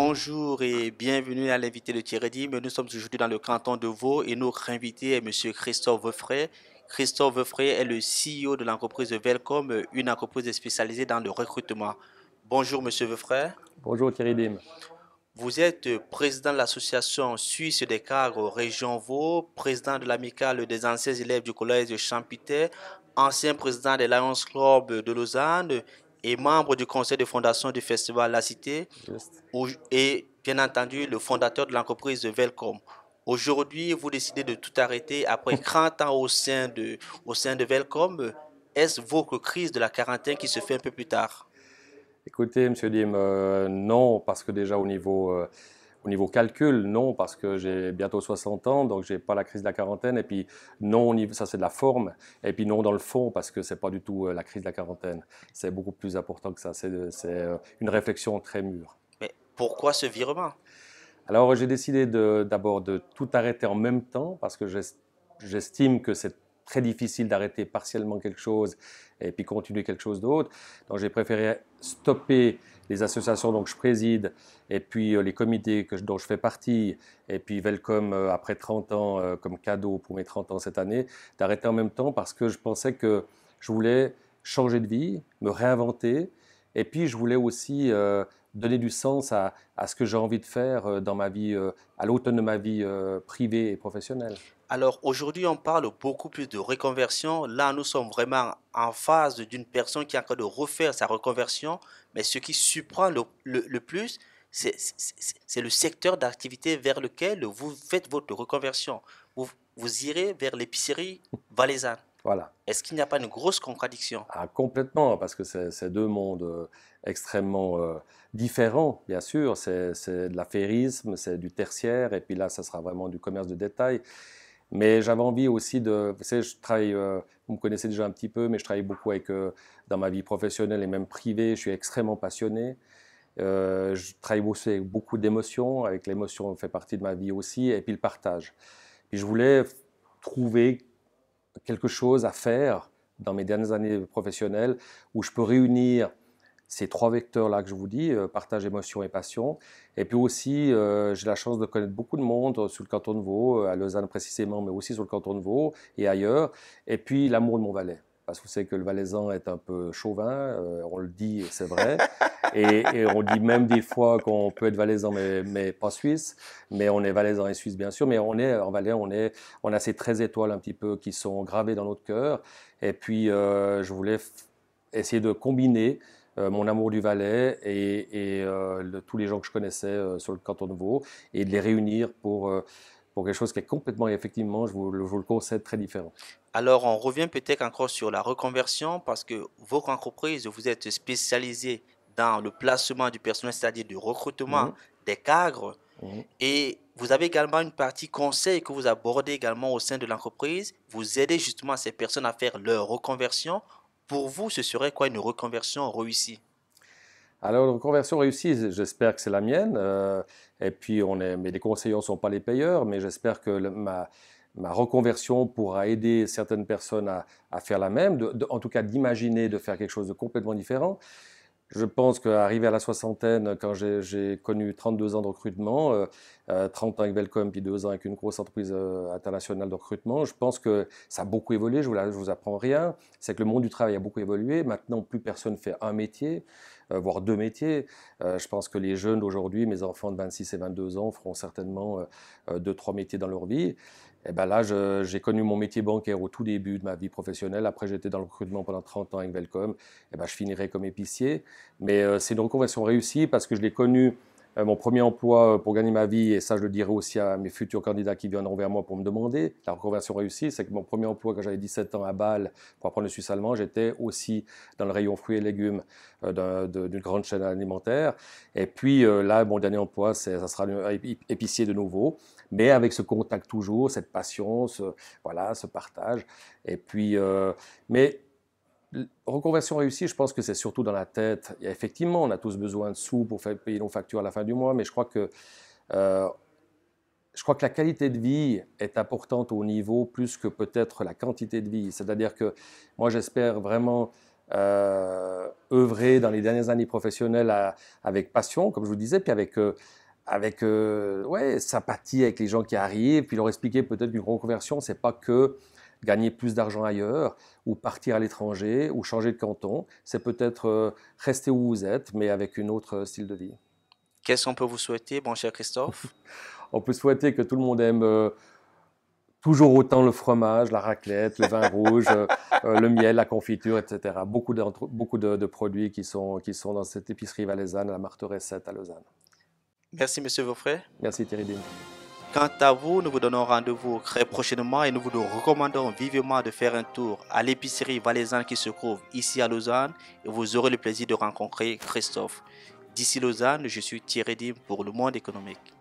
Bonjour et bienvenue à l'invité de Thierry Dim. Nous sommes aujourd'hui dans le canton de Vaud et notre invité est Monsieur Christophe Veufray. Christophe Veufray est le CEO de l'entreprise Velcom, une entreprise spécialisée dans le recrutement. Bonjour Monsieur Veufray. Bonjour Thierry Dim. Vous êtes président de l'association suisse des cadres Région Vaud, président de l'amicale des anciens élèves du collège de Champiter, ancien président des Lions Club de Lausanne et membre du conseil de fondation du festival La Cité Juste. et bien entendu le fondateur de l'entreprise Velcom. Aujourd'hui, vous décidez de tout arrêter après 30 ans au sein de Velcom. Est-ce votre crise de la quarantaine qui se fait un peu plus tard? Écoutez, Monsieur Dim, non, parce que déjà au niveau calcul, non, parce que j'ai bientôt 60 ans, donc j'ai pas la crise de la quarantaine. Et puis non, ça c'est de la forme. Et puis non dans le fond, parce que c'est pas du tout la crise de la quarantaine. C'est beaucoup plus important que ça. C'est une réflexion très mûre. Mais pourquoi ce virement? Alors j'ai décidé d'abord de tout arrêter en même temps, parce que j'estime que c'est très difficile d'arrêter partiellement quelque chose et puis continuer quelque chose d'autre. Donc j'ai préféré stopper les associations dont je préside et puis les comités dont je fais partie et puis Velcom après 30 ans comme cadeau pour mes 30 ans cette année, d'arrêter en même temps parce que je pensais que je voulais changer de vie, me réinventer et puis je voulais aussi donner du sens à ce que j'ai envie de faire dans ma vie, à l'automne de ma vie privée et professionnelle. Alors aujourd'hui, on parle beaucoup plus de reconversion. Là, nous sommes vraiment en phase d'une personne qui est en train de refaire sa reconversion. Mais ce qui surprend le plus, c'est le secteur d'activité vers lequel vous faites votre reconversion. Vous irez vers l'épicerie valaisanne. Voilà. Est-ce qu'il n'y a pas une grosse contradiction? Ah, complètement, parce que c'est deux mondes extrêmement différents, bien sûr. C'est de l'affairisme, c'est du tertiaire, et puis là, ça sera vraiment du commerce de détail. Mais j'avais envie aussi de. Vous savez, je travaille, vous me connaissez déjà un petit peu, mais je travaille beaucoup dans ma vie professionnelle et même privée. Je suis extrêmement passionné. Je travaille aussi avec beaucoup d'émotions, avec l'émotion fait partie de ma vie aussi, et puis le partage. Puis je voulais trouver quelque chose à faire dans mes dernières années professionnelles où je peux réunir ces trois vecteurs-là que je vous dis, partage, émotion et passion. Et puis aussi, j'ai la chance de connaître beaucoup de monde sur le canton de Vaud, à Lausanne précisément, mais aussi sur le canton de Vaud et ailleurs. Et puis l'amour de mon Valais. Parce que vous savez que le Valaisan est un peu chauvin, on le dit, c'est vrai. Et on dit même des fois qu'on peut être Valaisan, mais pas Suisse. Mais on est Valaisan et Suisse, bien sûr. Mais on est en Valais, on a ces 13 étoiles un petit peu qui sont gravées dans notre cœur. Et puis, je voulais essayer de combiner mon amour du Valais et tous les gens que je connaissais sur le canton de Vaud et de les réunir pour quelque chose qui est complètement, effectivement, je vous le concède, très différent. Alors, on revient peut-être encore sur la reconversion parce que votre entreprise, vous êtes spécialisé dans le placement du personnel, c'est-à-dire du recrutement Mhm, des cadres. mhm. Et vous avez également une partie conseil que vous abordez également au sein de l'entreprise. Vous aidez justement ces personnes à faire leur reconversion. Pour vous, ce serait quoi une reconversion réussie? Alors, une conversion réussie, j'espère que c'est la mienne. Et puis, mais les conseillers ne sont pas les payeurs, mais j'espère que ma reconversion pourra aider certaines personnes à faire la même, en tout cas d'imaginer de faire quelque chose de complètement différent. Je pense qu'arrivé à la soixantaine, quand j'ai connu 32 ans de recrutement, 30 ans avec Velcom, puis 2 ans avec une grosse entreprise internationale de recrutement, je pense que ça a beaucoup évolué. Je vous apprends rien. C'est que le monde du travail a beaucoup évolué. Maintenant, plus personne fait un métier, voire deux métiers. Je pense que les jeunes d'aujourd'hui, mes enfants de 26 et 22 ans, feront certainement deux, trois métiers dans leur vie. Et ben là, j'ai connu mon métier bancaire au tout début de ma vie professionnelle. Après, j'étais dans le recrutement pendant 30 ans avec Velcom. Et ben, je finirai comme épicier. Mais c'est une reconversion réussie parce que je l'ai connu, mon premier emploi pour gagner ma vie, et ça je le dirai aussi à mes futurs candidats qui viendront vers moi pour me demander. La reconversion réussie, c'est que mon premier emploi quand j'avais 17 ans à Bâle pour apprendre le suisse allemand, j'étais aussi dans le rayon fruits et légumes d'une grande chaîne alimentaire. Et puis là, mon dernier emploi, ça sera épicier de nouveau, mais avec ce contact toujours, cette passion, voilà, ce partage. Et puis, mais reconversion réussie, je pense que c'est surtout dans la tête. Et effectivement, on a tous besoin de sous pour faire payer nos factures à la fin du mois, mais euh, je crois que la qualité de vie est importante au niveau plus que peut-être la quantité de vie. C'est-à-dire que moi, j'espère vraiment œuvré dans les dernières années professionnelles avec passion, comme je vous disais, puis avec ouais, sympathie avec les gens qui arrivent, puis leur expliquer peut-être qu'une reconversion, c'est pas que gagner plus d'argent ailleurs, ou partir à l'étranger, ou changer de canton. C'est peut-être rester où vous êtes, mais avec une autre style de vie. Qu'est-ce qu'on peut vous souhaiter, mon cher Christophe? On peut souhaiter que tout le monde aime toujours autant le fromage, la raclette, le vin rouge, le miel, la confiture, etc. Beaucoup de produits qui sont dans cette épicerie valaisanne, à la Marteresse 7 à Lausanne. Merci, monsieur Geoffrey. Merci Thierry Dim. Quant à vous, nous vous donnons rendez-vous très prochainement et nous vous recommandons vivement de faire un tour à l'épicerie valaisanne qui se trouve ici à Lausanne et vous aurez le plaisir de rencontrer Christophe. D'ici Lausanne, je suis Thierry Dim pour Le Monde économique.